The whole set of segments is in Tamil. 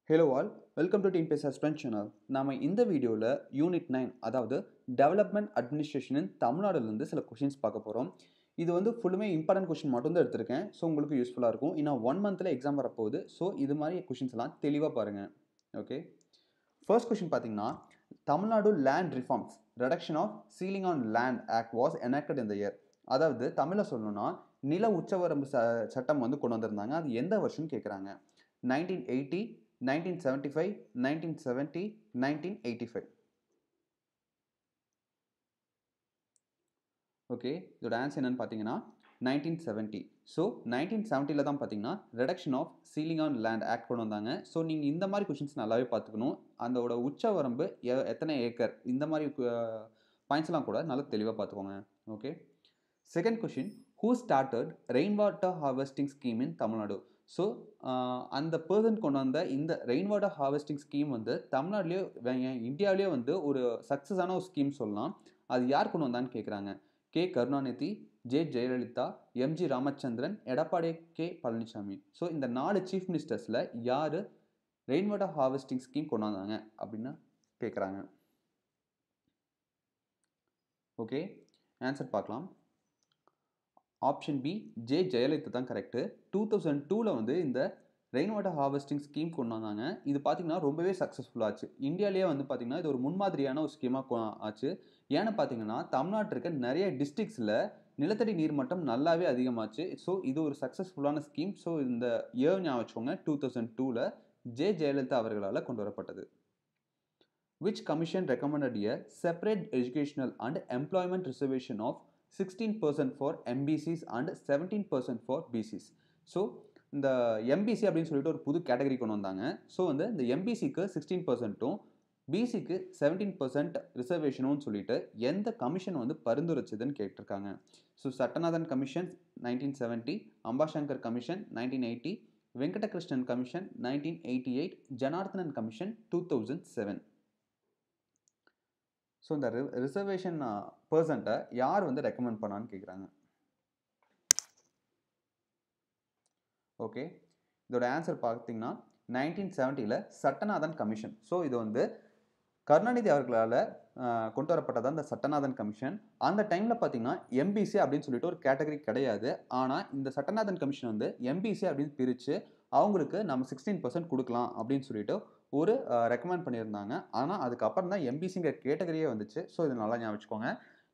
Hello all, welcome to Team Pace Suspense Channel. நாம இந்த வீடியோவில் யூனிட் 9 அதாவது டெவலப்மெண்ட் அட்மினிஸ்ட்ரேஷனின் தமிழ்நாடுலேருந்து சில கொஷின்ஸ் பார்க்க போகிறோம். இது வந்து ஃபுல்லுமே இம்பார்ட்டன்ட் கொஷின் மட்டும் தான் எடுத்திருக்கேன். ஸோ உங்களுக்கு யூஸ்ஃபுல்லாக இருக்கும். இன்னும் 1 மந்தில் எக்ஸாம் வரப்போகுது. ஸோ இது மாதிரி கொஷின்ஸ் எல்லாம் தெளிவாக பாருங்கள். ஓகே, ஃபர்ஸ்ட் கொஷின் பார்த்தீங்கன்னா, Tamil Nadu land reforms reduction of ceiling on land act was enacted in the year. அதாவது தமிழில் சொல்லணும்னா நில உச்சவரம்பு சட்டம் வந்து கொண்டு வந்திருந்தாங்க. அது எந்த வருஷம்னு கேட்குறாங்க. 1980, 1975, 1970, 1985. ஓகே, இதோட ஆன்சர் என்னன்னு பார்த்தீங்கன்னா 1970. ஸோ 1970 தான் பார்த்தீங்கன்னா reduction of ceiling on land act கொண்டு வந்தாங்க. ஸோ நீங்கள் இந்த மாதிரி கொஷின்ஸ் நல்லாவே பார்த்துக்கணும். அதோட உச்ச வரம்பு எத்தனை ஏக்கர் இந்த மாதிரி பாயிண்ட்ஸ்லாம் கூட நல்லா தெளிவாக பார்த்துக்கோங்க. Okay, second question, who started rain water harvesting scheme in Tamil Nadu? So அந்த பர்சன் கொண்டு வந்த இந்த ரெயின் வாட்டர் ஹார்வெஸ்டிங் ஸ்கீம் வந்து தமிழ்நாட்டிலேயே இந்தியாவிலேயே வந்து ஒரு சக்ஸஸான ஒரு ஸ்கீம் சொல்லலாம். அது யார் கொண்டு வந்தான்னு கேட்குறாங்க. K Karunanidhi, J Jayalalithaa, MG Ramachandran, Edappadi K Palaniswami. So இந்த 4 சீஃப் மினிஸ்டர்ஸில் யார் ரெயின் வாட்டர் ஹார்வெஸ்டிங் ஸ்கீம் கொண்டு வந்தாங்க அப்படின்னு கேட்குறாங்க. ஓகே, ஆன்சர் பார்க்கலாம். ஆப்ஷன் பி ஜே ஜெயலலிதா தான் கரெக்டு. 2002 வந்து இந்த ரெயின் வாட்டர் ஹார்வெஸ்டிங் ஸ்கீம் கொண்டு வந்தாங்க. இது பார்த்தீங்கன்னா ரொம்பவே சக்ஸஸ்ஃபுல்லாக ஆச்சு. இந்தியாவிலேயே வந்து பார்த்தீங்கன்னா இது ஒரு முன்மாதிரியான ஒரு ஸ்கீமாக ஆச்சு. ஏன்னு பார்த்தீங்கன்னா தமிழ்நாட்டில் இருக்க நிறைய டிஸ்ட்ரிக்ஸில் நிலத்தடி நீர்மட்டம் நல்லாவே அதிகமாச்சு. ஸோ இது ஒரு சக்ஸஸ்ஃபுல்லான ஸ்கீம். ஸோ இந்த இயர் ஞாபகம் வச்சுக்கோங்க, 2002 ஜே ஜெயலலிதா அவர்களால் கொண்டு வரப்பட்டது. Which commission recommended a separate educational and employment reservation of 16% for MBCs and 17% for BCs? So இந்த எம்பிசி அப்படின்னு சொல்லிட்டு ஒரு புது கேட்டகரி கொண்டு வந்தாங்க. ஸோ வந்து இந்த எம்பிசிக்கு 16%ம் பிசிக்கு 17% ரிசர்வேஷனும் சொல்லிட்டு எந்த கமிஷன் வந்து பரிந்துரைச்சதுன்னு கேட்டிருக்காங்க. So Sattanathan commission 1970, Ambasankar commission 1980, Venkatakrishnan commission 1988, Janarthanan commission 2007. So இந்த ரிசர்வேஷன் பர்சன்ட்டை யார் வந்து ரெக்கமெண்ட் பண்ணான்னு கேட்குறாங்க. ஓகே, இதோட ஆன்சர் பார்த்தீங்கன்னா 1970 சட்டநாதன் கமிஷன். ஸோ இது வந்து கருணாநிதி அவர்களால் கொண்டு வரப்பட்டதான் இந்த சட்டநாதன் கமிஷன். அந்த டைமில் பார்த்தீங்கன்னா எம்பிசி அப்படின்னு சொல்லிட்டு ஒரு கேட்டகரி கிடையாது. ஆனால் இந்த சட்டநாதன் கமிஷன் வந்து எம்பிசி அப்படின்னு பிரித்து அவங்களுக்கு நம்ம 16% கொடுக்கலாம் அப்படின்னு சொல்லிட்டு ஒரு ரெக்கமெண்ட் பண்ணியிருந்தாங்க. ஆனால் அதுக்கப்புறம் தான் எம்பிசிங்கிற கேட்டகரியே வந்துச்சு. ஸோ இது நல்லா ஞாபகம் வச்சுக்கோங்க.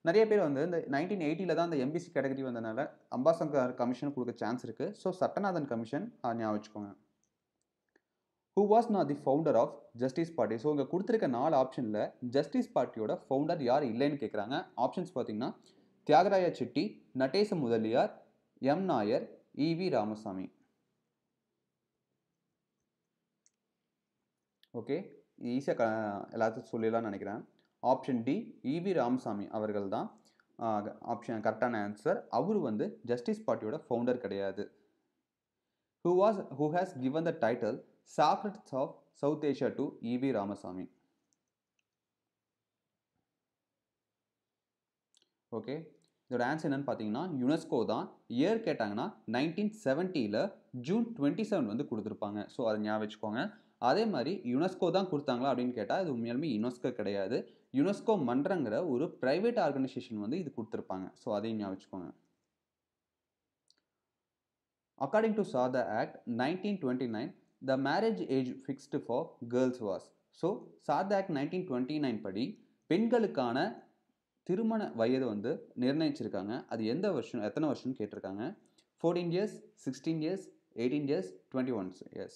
நிறைய பேர் வந்து இந்த 1980 தான் அந்த எம்பிசி கேட்டகரி வந்ததுனால அம்பாசங்கர் கமிஷன் கொடுக்க சான்ஸ் இருக்குது. ஸோ சட்டநாதன் கமிஷன் ஞாபகம் வச்சுக்கோங்க. Who was not the founder of Justice Party? So இங்கே கொடுத்துருக்க 4 ஆப்ஷனில் ஜஸ்டிஸ் பார்ட்டியோட ஃபவுண்டர் யார் இல்லைன்னு கேட்குறாங்க. ஆப்ஷன்ஸ் பார்த்தீங்கன்னா தியாகராய செட்டி, நடேச முதலியார், எம் நாயர், இவி ராமசாமி. ஓகே, ஈஸியாக எல்லாத்தையும் சொல்லிடலாம்னு நினைக்கிறேன். ஆப்ஷன் டி இவி ராமசாமி அவர்கள் தான் ஆப்ஷன் கரெக்டான ஆன்சர். அவர் வந்து ஜஸ்டிஸ் பார்ட்டியோட ஃபவுண்டர் கிடையாது. Who has given the title Socrates of South Asia to E.V. Ramasamy? Okay, இதோட ஆன்சர் என்னன்னு பார்த்தீங்கன்னா யுனெஸ்கோ தான். இயர் கேட்டாங்கன்னா 1970 ஜூன் 27 வந்து கொடுத்துருப்பாங்க. ஸோ அதை ஞாபகம் வச்சுக்கோங்க. அதே மாதிரி யுனெஸ்கோ தான் கொடுத்தாங்களா அப்படின்னு கேட்டால் இது உண்மையாலுமே யுனெஸ்கோ கிடையாது. யுனெஸ்கோ மன்றங்கிற ஒரு பிரைவேட் ஆர்கனைசேஷன் வந்து இது கொடுத்துருப்பாங்க. ஸோ அதையும் ஞாபகம் வச்சுக்கோங்க. According to SARDA Act 1929, the marriage age fixed for girls was. So SARDA Act 1929 படி பெண்களுக்கான திருமண வயது வந்து நிர்ணயிச்சிருக்காங்க. அது எந்த வருஷம் எத்தனை வருஷம்னு கேட்டிருக்காங்க. 14 years, 16 years, 18 years, 21 years.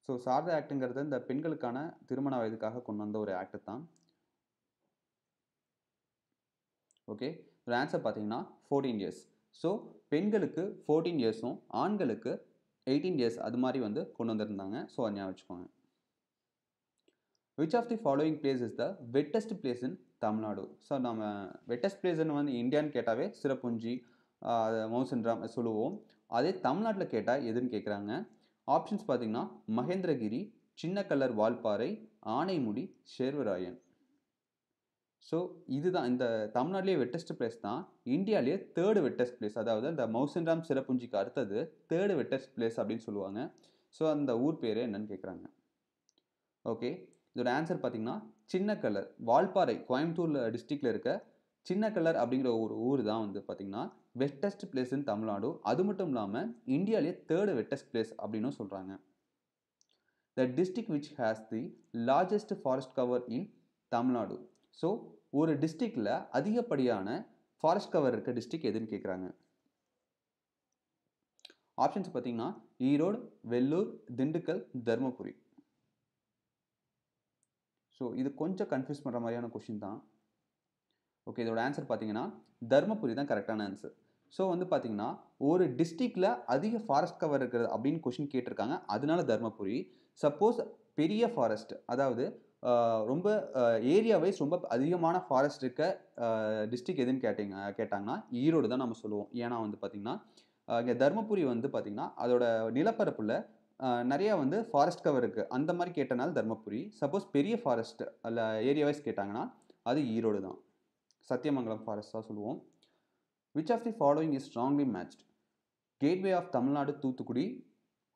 So SARDA ஆக்டுங்கிறது இந்த பெண்களுக்கான திருமண வயதுக்காக கொண்டு வந்த ஒரு ஆக்ட் தான். ஓகே, ஒரு ஆன்சர் பார்த்தீங்கன்னா 14 years. ஸோ பெண்களுக்கு 14 இயர்ஸும் ஆண்களுக்கு 18 years அது மாதிரி வந்து கொண்டு வந்திருந்தாங்க. ஸோ அதை ஞாபகம் வச்சுக்கோங்க. Which of the following place is the wettest place in Tamil Nadu? So நம்ம வெட்டஸ்ட் பிளேஸ்ன்னு வந்து இந்தியான்னு கேட்டாவே சிறப்புஞ்சி, மவுசன்ராம் சொல்லுவோம். அதே தமிழ்நாட்டில் கேட்டால் எதுன்னு கேட்குறாங்க. ஆப்ஷன்ஸ் பார்த்தீங்கன்னா மகேந்திரகிரி, சின்னக்கல்லர் வால்பாறை, ஆனைமுடி, சேர்வராயன். ஸோ இதுதான் இந்த தமிழ்நாட்டிலேயே வெட்டஸ்ட் பிளேஸ் தான். இந்தியாவிலேயே 3rd வெட்டஸ்ட் பிளேஸ். அதாவது இந்த மவுசன்ராம் சிறப்புஞ்சிக்கு அடுத்தது 3rd வெட்டஸ்ட் பிளேஸ் அப்படின்னு சொல்லுவாங்க. ஸோ அந்த ஊர் பேர் என்னன்னு கேட்குறாங்க. ஓகே, இதோட ஆன்சர் பார்த்தீங்கன்னா சின்னக்கல்லர். வால்பாறை கோயம்புத்தூர் டிஸ்ட்ரிக்டில் இருக்க சின்னக்கல்லர் அப்படிங்கிற ஒரு ஊர் தான் வந்து பார்த்தீங்கன்னா வெட்டஸ்ட் பிளேஸ் இன் தமிழ்நாடு. அது மட்டும் இல்லாமல் இந்தியாவிலேயே 3rd வெட்டஸ்ட் பிளேஸ் அப்படின்னும் சொல்கிறாங்க. த district which has the largest forest cover in Tamil Nadu. So ஒரு டிஸ்ட்ரிக்டில் அதிகப்படியான ஃபாரஸ்ட் கவர் இருக்க டிஸ்ட்ரிக்ட் எதுன்னு கேட்குறாங்க. ஆப்ஷன்ஸ் பார்த்தீங்கன்னா ஈரோடு, வெள்ளூர், திண்டுக்கல், தருமபுரி. ஸோ இது கொஞ்சம் கன்ஃபியூஸ் பண்ணுற மாதிரியான கொஷின் தான். ஓகே, இதோட ஆன்சர் பார்த்தீங்கன்னா தருமபுரி தான் கரெக்டான ஆன்சர். ஸோ வந்து பார்த்தீங்கன்னா ஒரு டிஸ்ட்ரிக்டில் அதிக ஃபாரஸ்ட் கவர் இருக்கிறது அப்படின்னு கொஷின் கேட்டிருக்காங்க, அதனால தருமபுரி. சப்போஸ் பெரிய ஃபாரஸ்ட், அதாவது ரொம்ப ஏரியா வைஸ் ரொம்ப அதிகமான ஃபாரஸ்ட் இருக்க டிஸ்ட்ரிக்ட் எதுன்னு கேட்டாங்கன்னா ஈரோடு தான் நம்ம சொல்லுவோம். ஏன்னா வந்து பார்த்தீங்கன்னா இங்கே தருமபுரி வந்து பார்த்தீங்கன்னா அதோட நிலப்பரப்பில் நிறையா வந்து ஃபாரஸ்ட் கவர் இருக்குது, அந்த மாதிரி கேட்டனால தருமபுரி. சப்போஸ் பெரிய ஃபாரஸ்ட் அல்ல ஏரியா வைஸ் கேட்டாங்கன்னா அது ஈரோடு தான், சத்தியமங்கலம் ஃபாரஸ்ட் தான் சொல்லுவோம். Which of the following is strongly matched? Gateway of Tamil Nadu Thoothukudi,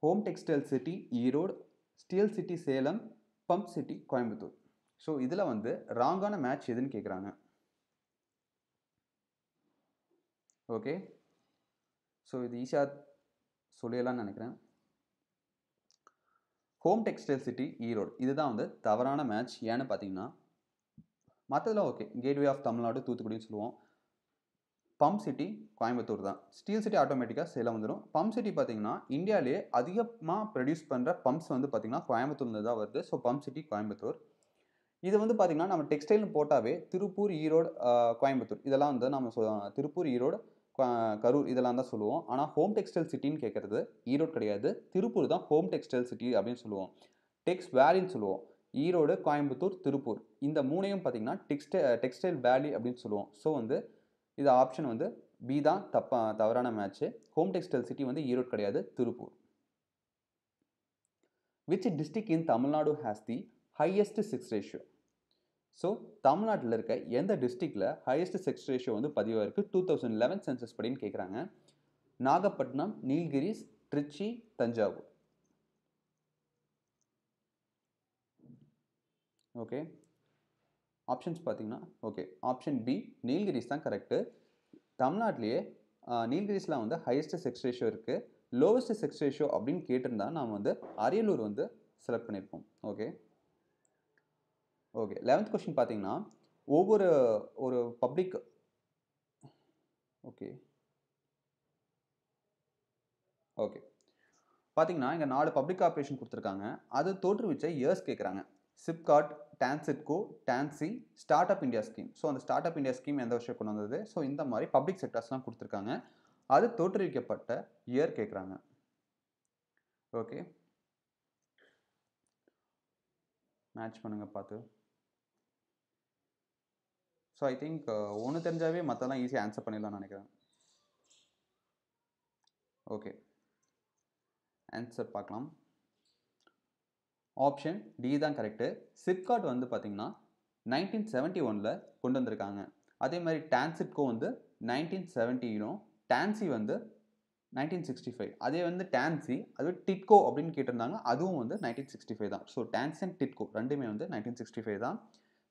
home textile city Erode, steel city Salem, pump city Coimbatore. So இதில் வந்து ராங்கான மேட்ச் எதுன்னு கேட்குறாங்க. ஓகே, ஸோ இது ஈஸியாக சொல்லிடலாம்னு நினைக்கிறேன். ஹோம் டெக்ஸ்டைல் சிட்டி ஈரோடு இதுதான் வந்து தவறான மேட்ச். ஏன்னு பார்த்தீங்கன்னா மற்றதெல்லாம் ஓகே, கேட்வே ஆஃப் தமிழ்நாடு தூத்துக்குடின்னு சொல்லுவோம். பம்ப் சிட்டி கோயம்புத்தூர் தான். ஸ்டீல் சிட்டி ஆட்டோமேட்டிக்காக சேலம் வந்துடும். பம்ப் சிட்டி பார்த்தீங்கன்னா இந்தியாவிலேயே அதிகமாக ப்ரொடியூஸ் பண்ணுற பம்ப்ஸ் வந்து பார்த்தீங்கன்னா கோயம்புத்தூர்லேருந்து தான் வருது. So pump city Coimbatore. இது வந்து பார்த்தீங்கன்னா நம்ம டெக்ஸ்டைல்னு போட்டாவே திருப்பூர், ஈரோடு, கோயம்புத்தூர் இதெல்லாம் வந்து நம்ம திருப்பூர், ஈரோடு, கரூர் இதெல்லாம் தான் சொல்லுவோம். ஆனால் ஹோம் டெக்ஸ்டைல் சிட்டின்னு கேட்குறது ஈரோடு கிடையாது, திருப்பூர் தான் ஹோம் டெக்ஸ்டைல் சிட்டி அப்படின்னு சொல்லுவோம். டெக்ஸ் வேலின்னு சொல்லுவோம். ஈரோடு, கோயம்புத்தூர், திருப்பூர் இந்த மூணையும் பார்த்தீங்கன்னா டெக்ஸ்டைல் வேலி அப்படின்னு சொல்லுவோம். ஸோ வந்து இது ஆப்ஷன் வந்து பி தான் தவறான மேட்ச்சு. ஹோம் டெக்ஸ்டைல் சிட்டி வந்து ஈரோடு கிடையாது, Tiruppur. Which district in Tamil Nadu has the highest sex ratio? So தமிழ்நாட்டில் இருக்க எந்த டிஸ்ட்ரிக்டில் ஹையஸ்ட் செக்ஸ் ரேஷியோ வந்து பதிவாக இருக்குது 2011 சென்சஸ் படின்னு கேட்குறாங்க. நாகப்பட்டினம், நீல்கிரிஸ், திருச்சி, தஞ்சாவூர். ஓகே, ஆப்ஷன்ஸ் பார்த்தீங்கன்னா ஓகே, ஆப்ஷன் பி நீல்கிரிஸ் தான் கரெக்டு. தமிழ்நாட்டிலேயே நீல்கிரிஸில் வந்து ஹையஸ்ட் செக்ஸ் ரேஷியோ இருக்குது. லோவஸ்ட் செக்ஸ் ரேஷியோ அப்படின்னு கேட்டிருந்தா நாம் வந்து அரியலூர் வந்து செலக்ட் பண்ணியிருப்போம். ஓகே ஓகே 11th கொஸ்டின் பார்த்தீங்கன்னா ஒரு பப்ளிக் ஓகே ஓகே பார்த்தீங்கன்னா இங்கே 4 பப்ளிக் கார்பரேஷன் கொடுத்துருக்காங்க. அது தோற்றுவிச்ச இயர்ஸ் கேட்குறாங்க. SIPCOT, TANSIDCO, TANSI, start up India scheme. So அந்த ஸ்டார்ட் அப் இந்தியா ஸ்கீம் எந்த வருஷம் கொண்டு வந்தது? ஸோ இந்த மாதிரி பப்ளிக் செக்டர்ஸ்லாம் கொடுத்துருக்காங்க. அது தோற்றுவிக்கப்பட்ட இயர் கேட்குறாங்க. ஓகே, மேட்ச் பண்ணுங்க பார்த்து. ஸோ ஐ திங்க் ஒன்று தெரிஞ்சாவே மற்றெல்லாம் ஈஸியாக ஆன்சர் பண்ணிடலாம்னு நினைக்கிறேன். ஓகே, ஆன்சர் பார்க்கலாம். ஆப்ஷன் டி தான் கரெக்டு. சிப்காட் வந்து பார்த்தீங்கன்னா 1971 கொண்டு வந்திருக்காங்க. அதே மாதிரி டான்சிட்கோ வந்து 1970, டான்சி வந்து 1965. அதே வந்து டான்சி அது டிட்கோ அப்படின்னு கேட்டிருந்தாங்க, அதுவும் வந்து 1965 தான். ஸோ டான்சி அண்ட் டிட்கோ ரெண்டுமே வந்து 1965 தான்.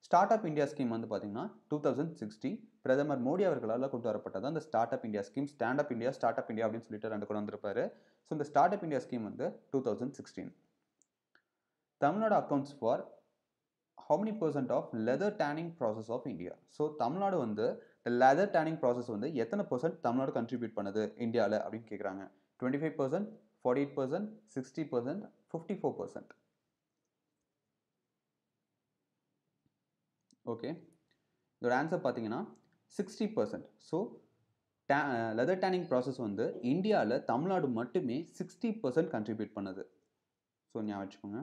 ஸ்டார்ட் அப் இந்தியா ஸ்கீம் வந்து பார்த்தீங்கன்னா 2016 பிரதமர் மோடி அவர்களால் கொண்டு வரப்பட்டது அந்த start up India scheme. Stand up India, start up India அப்படின்னு சொல்லிட்டு 2 கொண்டு வந்திருப்பாரு. ஸோ இந்த ஸ்டார்ட் அப் இந்தியா ஸ்கீம் வந்து 2016. Tamil Nadu accounts for how many percent of leather tanning process of India? So Tamil Nadu வந்து leather tanning process வந்து எத்தனை % தமிழ்நாடு கண்ட்ரிபியூட் பண்ணுது இந்தியாவில் அப்படின்னு கேட்குறாங்க. 25%, 48%, 60%, 54%. ஓகே, இதோட ஆன்சர் பார்த்தீங்கன்னா 60%. ஸோ லெதர் டேனிங் ப்ராசஸ் வந்து இந்தியாவில் தமிழ்நாடு மட்டுமே 60% கண்ட்ரிபியூட் பண்ணுது. ஸோ ஞாபகம் வச்சுக்கோங்க.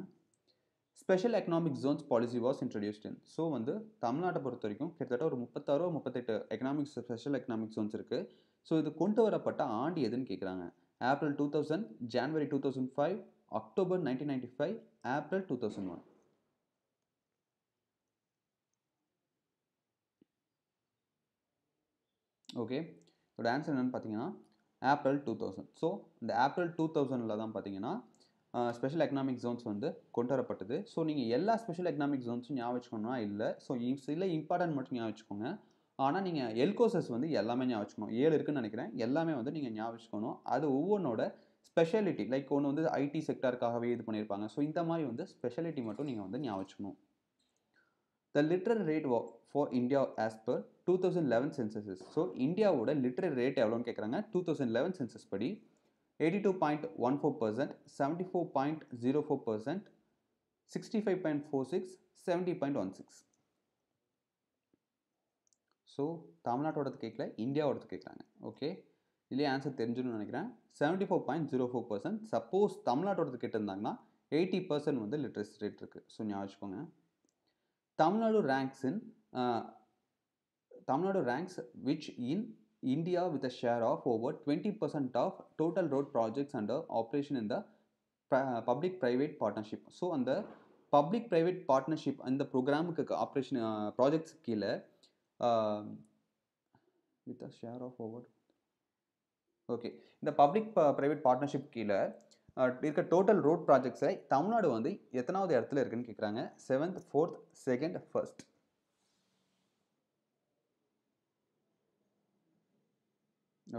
Special economic Jones policy was introduced in. So வந்து தமிழ்நாட்டை பொறுத்த வரைக்கும் கிட்டத்தட்ட ஒரு 36 38 ஸ்பெஷல் எக்கனாமிக் ஜோன்ஸ் இருக்குது. ஸோ இது கொண்டு வரப்பட்ட ஆண்டு எதுன்னு கேட்குறாங்க. April 2000, January 2005, October 1995, April 2001. Okay, இதோட ஆன்சர் என்னென்னு பார்த்தீங்கன்னா ஏப்ரல் 2000. ஸோ இந்த ஏப்ரல் 2000 தான் பார்த்தீங்கன்னா ஸ்பெஷல் எக்கனாமிக் ஜோன்ஸ் வந்து கொண்டு வரப்பட்டது. ஸோ நீங்கள் எல்லா ஸ்பெஷல் எக்கனாமிக் ஜோன்ஸும் ஞாபகம் வச்சுக்கணும்னா இல்லை. ஸோ சில இம்பார்ட்டன்ட் மட்டும் ஞாபகம் வச்சுக்கோங்க. ஆனால் நீங்கள் எல்கோசஸ் வந்து எல்லாமே ஞாபகம் வச்சுக்கணும். 7 இருக்குன்னு நினைக்கிறேன். எல்லாமே வந்து நீங்கள் ஞாபகம் வச்சுக்கணும். அது ஒவ்வொன்றோட ஸ்பெஷாலிட்டி, லைக் ஒன்று வந்து ஐடி செக்டாருக்காகவே இது பண்ணியிருப்பாங்க. ஸோ இந்த மாதிரி வந்து ஸ்பெஷாலிட்டி மட்டும் நீங்கள் வந்து ஞாபகம் வச்சுக்கணும். The literary rate for India as per 2011 census is. So இந்தியாவோட லிட்ரரி ரேட் எவ்வளோன்னு கேட்குறாங்க. 2011 சென்சஸ் படி 82.14%, 74.04%, 65.46, 70.16. ஸோ தமிழ்நாட்டோடது கேட்கல, இந்தியாவோடது கேட்குறாங்க. ஓகே, இதுலேயே ஆன்சர் தெரிஞ்சுன்னு நினைக்கிறேன். 74.04%. சப்போஸ் தமிழ்நாட்டோடது கேட்டிருந்தாங்கன்னா 80% வந்து லிட்ரஸி ரேட் இருக்குது. ஸோ ஞாபகம் வச்சுக்கோங்க. Tamil Nadu ranks which in India with a share of over 20% of total road projects under operation in the public-private partnership. So அந்த public-private partnership இந்த ப்ரோக்ராமுக்கு ஆப்ரேஷன் ப்ராஜெக்ட்ஸ் கீழே with a share of over okay, இந்த பப்ளிக்-ப்ரைவேட் பார்ட்னர்ஷிப் கீழே இருக்க டோட்டல் ரோட் ப்ராஜெக்ட்ஸை தமிழ்நாடு வந்து எத்தனாவது இடத்துல இருக்குன்னு கேட்குறாங்க. 7th, 4th, 2nd, 1st.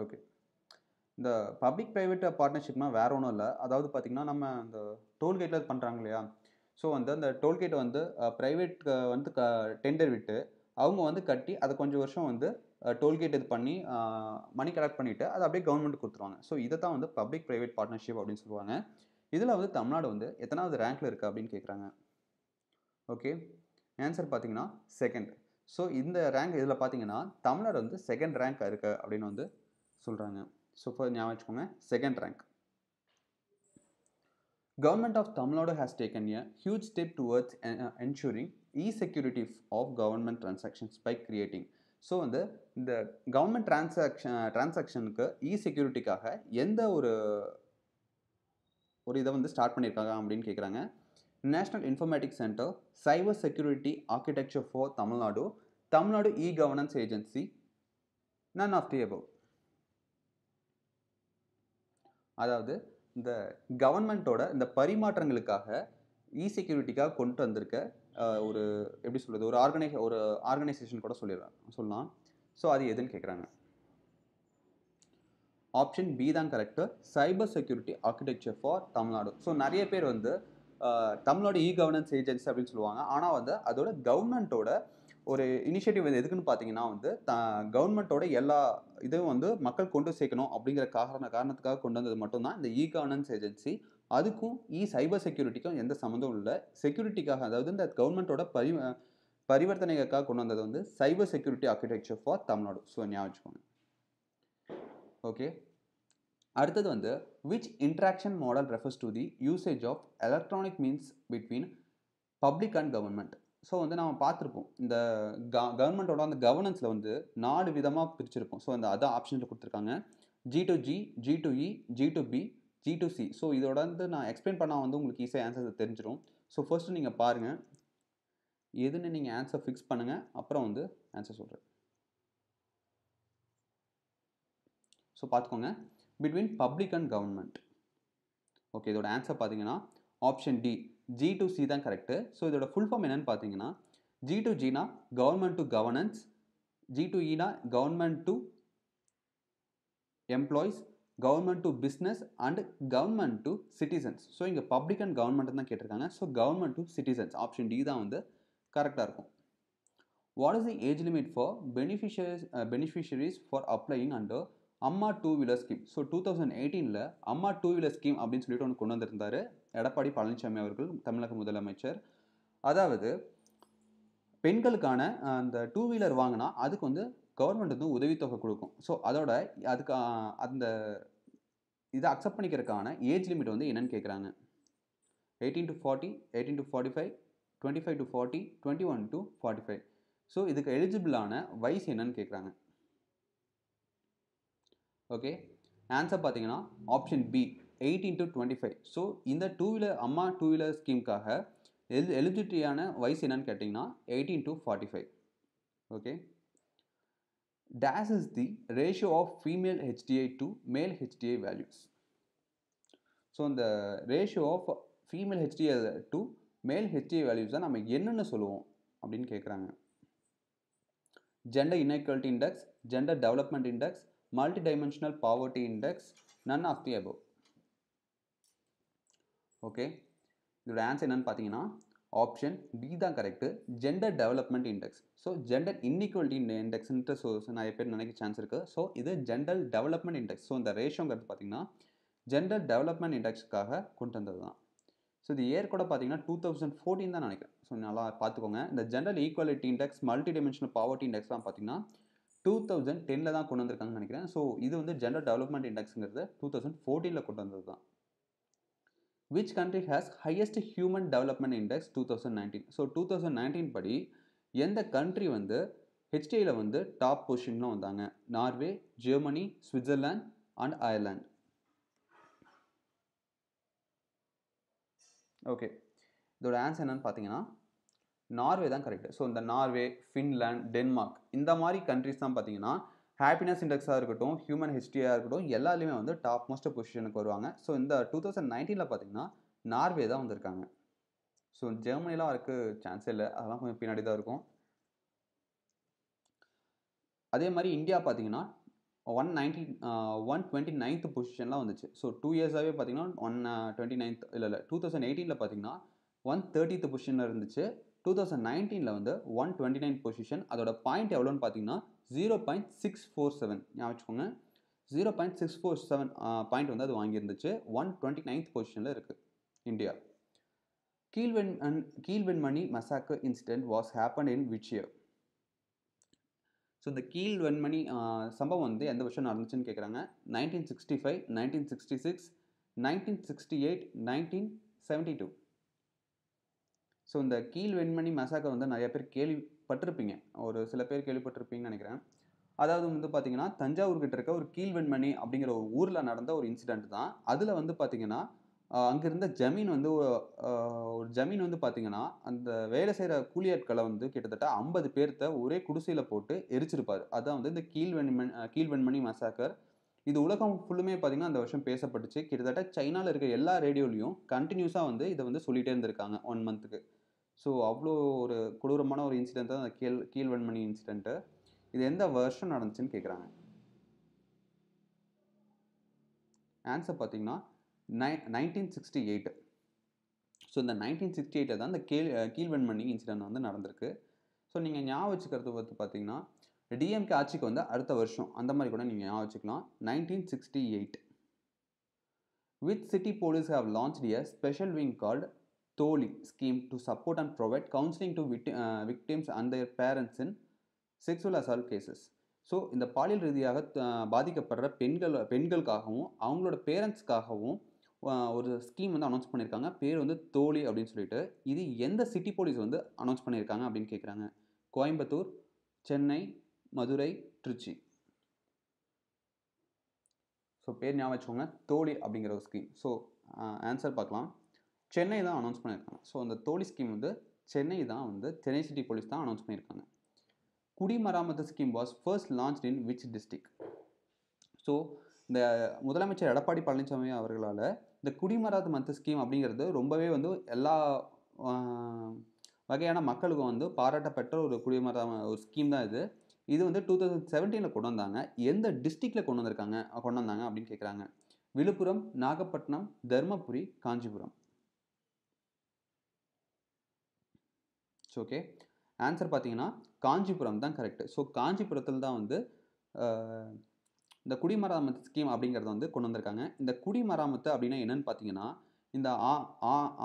Okay, இந்த பப்ளிக் ப்ரைவேட் பார்ட்னர்ஷிப்னா வேற ஒன்றும் இல்லை. அதாவது பார்த்தீங்கன்னா நம்ம இந்த டோல்கேட்டில் பண்ணுறாங்க இல்லையா. ஸோ வந்து அந்த டோல்கேட்டை வந்து ப்ரைவேட் வந்து டெண்டர் விட்டு அவங்க வந்து கட்டி அதை கொஞ்சம் வருஷம் வந்து டோல்கேட் இது பண்ணி மணி கலெக்ட் பண்ணிவிட்டு அதை அப்படியே கவர்மெண்ட் கொடுத்துருவாங்க. ஸோ இதை தான் வந்து பப்ளிக் ப்ரைவேட் பார்ட்னர்ஷிப் அப்படின்னு சொல்லுவாங்க. இதில் வந்து தமிழ்நாடு வந்து எத்தனாவது ரேங்க்கில் இருக்குது அப்படின்னு கேட்குறாங்க. ஓகே, ஆன்சர் பார்த்தீங்கன்னா 2nd. ஸோ இந்த ரேங்க் இதில் பார்த்தீங்கன்னா தமிழ்நாடு வந்து 2nd ரேங்க் இருக்கு அப்படின்னு வந்து சொல்கிறாங்க. ஸோ இப்போ ஞாபகம் வச்சுக்கோங்க, 2nd rank. Government of Tamil Nadu has taken a huge step towards ensuring e-security of government transactions by creating. So வந்து இந்த கவர்மெண்ட் டிரான்சாக்ஷனுக்கு இ-செக்யூரிட்டிக்காக எந்த ஒரு இதை வந்து ஸ்டார்ட் பண்ணியிருக்காங்க அப்படின்னு கேட்குறாங்க. National informatics centre, cyber security architecture for Tamil Nadu, Tamil Nadu e governance agency, none of the above. அதாவது இந்த கவர்மெண்ட்டோட இந்த பரிமாற்றங்களுக்காக இ-செக்யூரிட்டிக்காக கொண்டு வந்திருக்க ஒரு எப்படி சொல்கிறது, ஒரு ஆர்கனைசேஷன் கூட சொல்லலாம். ஸோ அது எதுன்னு கேட்குறாங்க. ஆப்ஷன் பி தான் correct, cyber security architecture for Tamil Nadu. So நிறைய பேர் வந்து தமிழ்நாடு இ கவர்னன்ஸ் ஏஜென்சி அப்படின்னு சொல்லுவாங்க. ஆனால் வந்து அதோட கவர்மெண்ட்டோட ஒரு இனிஷியேட்டிவ் வந்து எதுக்குன்னு பார்த்தீங்கன்னா வந்து கவர்மெண்ட்டோட எல்லா இதுவும் வந்து மக்கள் கொண்டு சேர்க்கணும் அப்படிங்கிற காரணத்துக்காக கொண்டு வந்தது மட்டும்தான் இந்த இ கவர்னன்ஸ் ஏஜென்சி. அதுக்கும் சைபர் செக்யூரிட்டிக்கும் எந்த சம்மந்தமும் இல்லை. செக்யூரிட்டிக்காக, அதாவது இந்த கவர்மெண்ட்டோட பரிவர்த்தனைக்காக கொண்டு வந்தது வந்து cyber security architecture for Tamil Nadu. So ஞாபகம் வச்சுக்கோங்க. ஓகே, அடுத்தது வந்து which interaction model refers to the usage of electronic means between public and government. So வந்து நம்ம பார்த்துருப்போம், இந்த கவர்மெண்ட்டோட அந்த கவர்னன்ஸில் வந்து 4 விதமாக பிரிச்சிருப்போம். ஸோ அந்த அதான் ஆப்ஷனில் கொடுத்துருக்காங்க. G2G, G2E, G2B, G2C. So இதோட வந்து நான் எக்ஸ்பிளைன் பண்ணால் வந்து உங்களுக்கு ஈஸியாக ஆன்சர் தெரிஞ்சிடும். ஸோ ஃபர்ஸ்ட்டு நீங்கள் பாருங்கள், எதுன்னு நீங்கள் ஆன்சர் ஃபிக்ஸ் பண்ணுங்கள், அப்புறம் வந்து ஆன்சர் சொல்கிறேன். ஸோ பார்த்துக்கோங்க, between public and government. Okay, இதோட ஆன்சர் பார்த்தீங்கன்னா ஆப்ஷன் டி, G2C தான் கரெக்டு. ஸோ இதோட ஃபுல் ஃபார்ம் என்னன்னு பார்த்தீங்கன்னா, G2Gனா கவர்மெண்ட் டு கவர்னன்ஸ், G2Eனா government to employees, government to business and government to citizens. So இங்கே பப்ளிக் அண்ட் கவர்மெண்ட் தான் கேட்டிருக்காங்க. So government to citizens, option D தான் வந்து கரெக்டாக இருக்கும். What is the age limit for beneficiaries for applying under Amma two wheeler scheme? So 2018 அம்மா டூ வீலர் ஸ்கீம் அப்படின்னு சொல்லிட்டு ஒன்று கொண்டு வந்திருந்தார் எடப்பாடி பழனிசாமி அவர்கள், தமிழக முதலமைச்சர். அதாவது பெண்களுக்கான அந்த டூ வீலர் வாங்கினா அதுக்கு வந்து கவர்மெண்ட் வந்து உதவித்தொகை கொடுக்கும். ஸோ அதோட அதுக்கு அந்த இதை அக்செப்ட் பண்ணிக்கிறதுக்கான ஏஜ் லிமிட் வந்து என்னன்னு கேட்குறாங்க. 18 to 40, 18 to 45, 25 to 40, 21 to 45. So இதுக்கு எலிஜிபிளான வயசு என்னன்னு கேட்குறாங்க. ஓகே, ஆன்சர் பார்த்தீங்கன்னா ஆப்ஷன் பி, 18 to 25. ஸோ இந்த அம்மா டூ வீலர் ஸ்கீமுக்காக எலிஜிபிலிட்டியான வயசு என்னன்னு கேட்டிங்கன்னா 18 to 45. Okay, dash is the ratio of female HDI to male HDI values. So இந்த ratio of female HDI to male HDI வேல்யூஸை நம்ம என்னென்னு சொல்லுவோம் அப்படின்னு கேட்குறாங்க. Gender inequality index, gender development index, multi dimensional poverty index, none of the above. Okay, இதோட ஆன்சர் என்னன்னு பார்த்தீங்கன்னா ஆப்ஷன் பி தான் correct, gender development index. So gender inequality இண்டெக்ஸ்ன்ட்டு நிறைய பேர் நினைக்க சான்ஸ் இருக்குது. ஸோ இது ஜெண்டர் டெவலப்மெண்ட் இண்டெக்ஸ். ஸோ இந்த ரேஷியோங்கிறது பார்த்தீங்கன்னா ஜெண்டர் டெவலப்மெண்ட் இண்டெக்ஸ்க்காக கொண்டு வந்தது தான். ஸோ இது இயர் கூட பார்த்தீங்கன்னா 2014 தான் நினைக்கிறேன். ஸோ நல்லா பார்த்துக்கோங்க. இந்த gender equality index, multi dimensional poverty இண்டெக்ஸ்லாம் பார்த்தீங்கன்னா 2010 தான் கொண்டு வந்திருக்காங்கன்னு நினைக்கிறேன். ஸோ இது வந்து ஜெண்டர் டெவலப்மெண்ட் இண்டெக்ஸுங்கிறது 2014 கொண்டு வந்தது தான். Which country has highest human development index 2019? So 2019 படி எந்த கண்ட்ரி வந்து ஹெச்டிஐல வந்து டாப் பொசிஷன்ல வந்தாங்க? Norway, Germany, Switzerland and Ireland. Okay, இதோட ஆன்சர் என்னன்னு பார்த்தீங்கன்னா நார்வே தான் கரெக்ட். ஸோ இந்த நார்வே, ஃபின்லாண்ட், டென்மார்க் இந்த மாதிரி கண்ட்ரிஸ் தான் பார்த்தீங்கன்னா ஹாப்பினஸ் இண்டெக்ஸாக இருக்கட்டும், ஹியூமன் ஹிஸ்ட்ரியாக இருக்கட்டும், எல்லாருமே வந்து டாப் மோஸ்ட் பொசிஷனுக்கு வருவாங்க. ஸோ இந்த 2019 பார்த்தீங்கன்னா நார்வே தான் வந்திருக்காங்க. ஸோ ஜெர்மனிலாம் அதுக்கு சான்ஸே இல்லை, அதெல்லாம் கொஞ்சம் பின்னாடி தான் இருக்கும். அதே மாதிரி இந்தியா பார்த்தீங்கன்னா 129th பொசிஷன்லாம் வந்துச்சு. ஸோ 2 இயர்ஸாகவே பார்த்தீங்கன்னா 129th இல்லை 2018 பார்த்தீங்கன்னா 130th பொசிஷனில் இருந்துச்சு. 2019 வந்து 129 பொசிஷன். அதோட பாயிண்ட் எவ்வளோன்னு பார்த்தீங்கன்னா 0.647 ஞாபகம் வச்சுக்கோங்க. 0.647 பாயிண்ட் வந்து அது வாங்கியிருந்துச்சு. 129th பொசிஷனில் இருக்குது India. Keezhvenmani massacre incident was happen in which year? So இந்த கீழ்வெண்மணி சம்பவம் வந்து எந்த வருஷம் நடந்துச்சுன்னு கேட்குறாங்க. 1965, 1966, 1968, 1972. ஸோ இந்த கீழ்வெண்மணி மசாக்கர் வந்து நிறைய பேர் கேள்விப்பட்டிருப்பீங்க, ஒரு சில பேர் கேள்விப்பட்டிருப்பீங்கன்னு நினைக்கிறேன். அதாவது வந்து பார்த்தீங்கன்னா தஞ்சாவூர்கிட்ட இருக்க ஒரு கீழ்வெண்மணி அப்படிங்கிற ஒரு ஊரில் நடந்த ஒரு இன்சிடென்ட் தான். அதில் வந்து பார்த்தீங்கன்னா அங்கே இருந்த ஜமீன் வந்து ஒரு ஜமீன் வந்து பார்த்தீங்கன்னா அந்த வேலை செய்கிற கூலியாட்களை வந்து கிட்டத்தட்ட 50 பேர்த்த ஒரே குடிசையில் போட்டு எரிச்சிருப்பார். அதான் வந்து இந்த கீழ்வெண்மணி மசாக்கர். இது உலகம் ஃபுல்லுமே பார்த்தீங்கன்னா அந்த வருஷம் பேசப்பட்டுச்சு. கிட்டத்தட்ட சைனாவில் இருக்க எல்லா ரேடியோலையும் கண்டினியூஸாக வந்து இதை வந்து சொல்லிகிட்டே இருந்திருக்காங்க 1 மந்த்துக்கு. ஸோ அவ்வளோ ஒரு கொடூரமான ஒரு இன்சிடென்ட் தான் அந்த கீழ்வெண்மணி இன்சிடென்ட்டு. இது எந்த வருஷம் நடந்துச்சுன்னு கேட்குறாங்க. ஆன்சர் பார்த்தீங்கன்னா 1968. ஸோ இந்த 1968 தான் இந்த கீழ்வெண்மணி இன்சிடென்ட் வந்து நடந்திருக்கு. ஸோ நீங்கள் ஞாபகம் வச்சுக்கிறது வந்து பார்த்தீங்கன்னா டிஎம்கே ஆட்சிக்கு வந்து அடுத்த வருஷம் அந்த மாதிரி கூட நீங்கள் ஞாபகம் வச்சுக்கலாம். 1968. Which city police have launched a special wing called Tholi scheme to support and provide counseling to victims and their parents in sexual assault cases? So இந்த பாலியல் ரீதியாக பாதிக்கப்படுற பெண்களுக்காகவும் அவங்களோட பேரண்ட்ஸ்க்காகவும் ஒரு ஸ்கீம் வந்து அனௌன்ஸ் பண்ணியிருக்காங்க. பேர் வந்து தோழி அப்படின்னு சொல்லிட்டு. இது எந்த சிட்டி போலீஸ் வந்து அனௌன்ஸ் பண்ணியிருக்காங்க அப்படின்னு கேட்குறாங்க. கோயம்புத்தூர், சென்னை, மதுரை, திருச்சி. ஸோ பேர் ஞாபகம் வச்சுக்கோங்க, தோழி அப்படிங்கிற ஒரு ஸ்கீம். ஸோ ஆன்சர் பார்க்கலாம். சென்னை தான் அனௌன்ஸ் பண்ணியிருக்காங்க. ஸோ அந்த தோழி ஸ்கீம் வந்து சென்னை சிட்டி போலீஸ் தான் அனௌன்ஸ் பண்ணியிருக்காங்க. குடிமராமத்து scheme was first launched in which district? So இந்த முதலமைச்சர் எடப்பாடி பழனிசாமி அவர்களால் இந்த குடிமராமத்து ஸ்கீம் அப்படிங்கிறது ரொம்பவே வந்து எல்லா வகையான மக்களுக்கும் வந்து பாராட்டப்பட்ட ஒரு ஸ்கீம் தான் இது. இது வந்து 2017 கொண்டு வந்தாங்க. எந்த டிஸ்ட்ரிக்டில் கொண்டு வந்தாங்க அப்படின்னு கேட்குறாங்க. விழுப்புரம், நாகப்பட்டினம், தர்மபுரி, காஞ்சிபுரம். ஓகே, ஆன்சர் பார்த்தீங்கன்னா காஞ்சிபுரம் தான் கரெக்ட். ஸோ காஞ்சிபுரத்தில் தான் வந்து இந்த குடிமராமத்து ஸ்கீம் அப்படிங்கிறத வந்து கொண்டு வந்திருக்காங்க. இந்த குடிமராமத்து அப்படின்னா என்னன்னு பார்த்தீங்கன்னா இந்த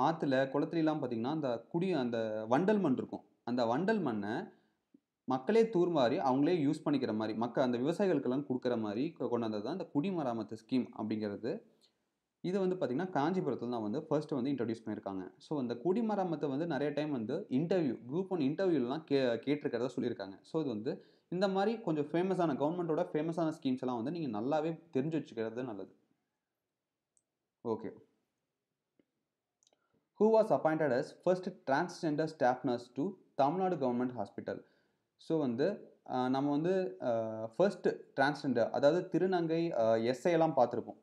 ஆற்றுல குளத்துலாம் பார்த்தீங்கன்னா அந்த வண்டல் மண் இருக்கும். அந்த வண்டல் மண்ணை மக்களே தூர்வாரி அவங்களே யூஸ் பண்ணிக்கிற மாதிரி அந்த விவசாயிகளுக்கெல்லாம் கொடுக்குற மாதிரி கொண்டு வந்தது தான் இந்த குடிமராமத்து ஸ்கீம் அப்படிங்கிறது. இது வந்து பார்த்திங்கன்னா காஞ்சிபுரத்தில் தான் வந்து ஃபர்ஸ்ட்டு வந்து இன்ட்ரடியூஸ் பண்ணியிருக்காங்க. ஸோ அந்த குடிமராமத்தை வந்து நிறைய டைம் வந்து குரூப் 1 இன்டர்வியூலாம் கேட்டிருக்கிறதா சொல்லியிருக்காங்க. ஸோ இது வந்து இந்த மாதிரி கொஞ்சம் ஃபேமஸான கவர்மெண்ட்டோட ஃபேமஸான ஸ்கீம்ஸ் எல்லாம் வந்து நீங்கள் நல்லாவே தெரிஞ்சு வச்சுக்கிறது நல்லது. Okay, who was appointed as first transgender staff nurse to Tamil Nadu government hospital? So வந்து நம்ம வந்து ஃபர்ஸ்ட் டிரான்ஸ்ஜெண்டர், அதாவது திருநங்கை எஸ்ஐலாம் பார்த்துருப்போம்.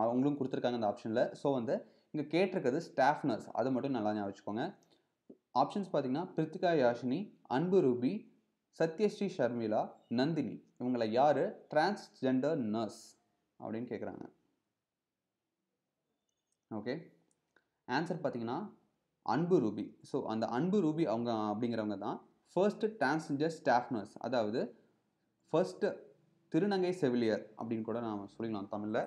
அவங்களும் கொடுத்துருக்காங்க இந்த ஆப்ஷனில். ஸோ வந்து இங்கே கேட்டிருக்கிறது ஸ்டாஃப் நர்ஸ், அது மட்டும் நல்லா ஞாபகம் வச்சுக்கோங்க. ஆப்ஷன்ஸ் பார்த்தீங்கன்னா பிரித்திகா யாஷினி, அன்பு ரூபி, சத்யஸ்ரீ ஷர்மிளா, நந்தினி. இவங்களை யார் டிரான்ஸ்ஜெண்டர் நர்ஸ் அப்படின்னு கேட்குறாங்க. ஓகே, ஆன்சர் பார்த்தீங்கன்னா அன்பு ரூபி. ஸோ அந்த அன்பு ரூபி அவங்க அப்படிங்கிறவங்க தான் ஃபர்ஸ்ட் டிரான்ஸ்ஜெண்டர் ஸ்டாஃப் நர்ஸ், அதாவது ஃபர்ஸ்ட் திருநங்கை செவிலியர் அப்படின்னு கூட நான் சொல்லிக்கலாம் தமிழில்.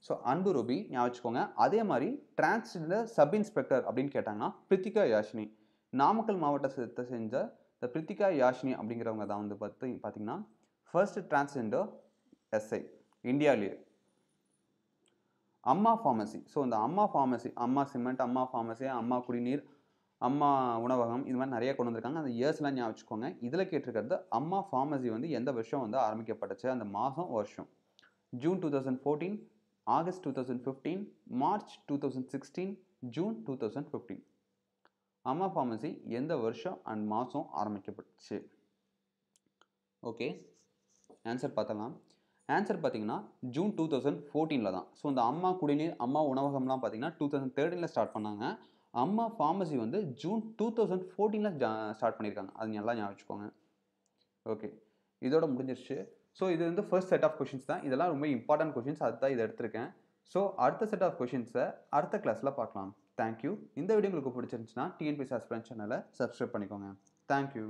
ஸோ அன்பு ரூபி ஞாபகம் வச்சுக்கோங்க. அதே மாதிரி டிரான்ஸ்ஜெண்டர் சப் இன்ஸ்பெக்டர் அப்படின்னு கேட்டாங்கன்னா பிரித்திகா யாஷினி. நாமக்கல் மாவட்டத்தை செஞ்ச இந்த பிரித்திகா யாஷினி அப்படிங்கிறவங்க தான் வந்து பார்த்தீங்கன்னா ஃபர்ஸ்ட் டிரான்ஸ்ஜெண்டர் எஸ்ஐ இந்தியாவிலேயே. அம்மா ஃபார்மசி. ஸோ இந்த அம்மா ஃபார்மசி, அம்மா சிமெண்ட், அம்மா ஃபார்மசி, அம்மா குடிநீர், அம்மா உணவகம், இது மாதிரி நிறைய கொண்டு வந்திருக்காங்க. அந்த இயர்ஸ்லாம் ஞாபகம் வச்சுக்கோங்க. இதில் கேட்டிருக்கிறது அம்மா ஃபார்மசி வந்து எந்த வருஷம் வந்து ஆரம்பிக்கப்பட்டுச்சு, அந்த மாதம் வருஷம். June 2014, August 2015, March 2016, June 2015. அம்மா ஃபார்மசி எந்த வருஷம் அண்ட் மாதம் ஆரம்பிக்கப்பட்டுச்சு? ஓகே, ஆன்சர் பார்த்தலாம். ஆன்சர் பார்த்தீங்கன்னா ஜூன் 2014 தான். ஸோ இந்த அம்மா குடிநீர், அம்மா உணவகம்லாம் பார்த்தீங்கன்னா 2013 ஸ்டார்ட் பண்ணாங்க. அம்மா ஃபார்மசி வந்து ஜூன் 2014 ஸ்டார்ட் பண்ணியிருக்காங்க. அது நல்லா ஞாபகம் வச்சுக்கோங்க. ஓகே, இதோட முடிஞ்சிருச்சு. ஸோ இது வந்து ஃபர்ஸ்ட் செட் ஆஃப் கொஷின்ஸ் தான். இதெல்லாம் ரொம்ப இம்பார்ட்டன்ட் கொஷின்ஸ், அதுதான் இதை எடுத்திருக்கேன். ஸோ அடுத்த செட் ஆஃப் கொஷின்ஸை அடுத்த கிளாஸில் பார்க்கலாம். தேங்க்யூ. இந்த வீடியோ உங்களுக்கு பிடிச்சிருந்துச்சுன்னா டிஎன்பிஎஸ்சி ஆஸ்பிரன்ட் சேனலை சப்ஸ்கிரைப் பண்ணிக்கோங்க. தேங்க்யூ.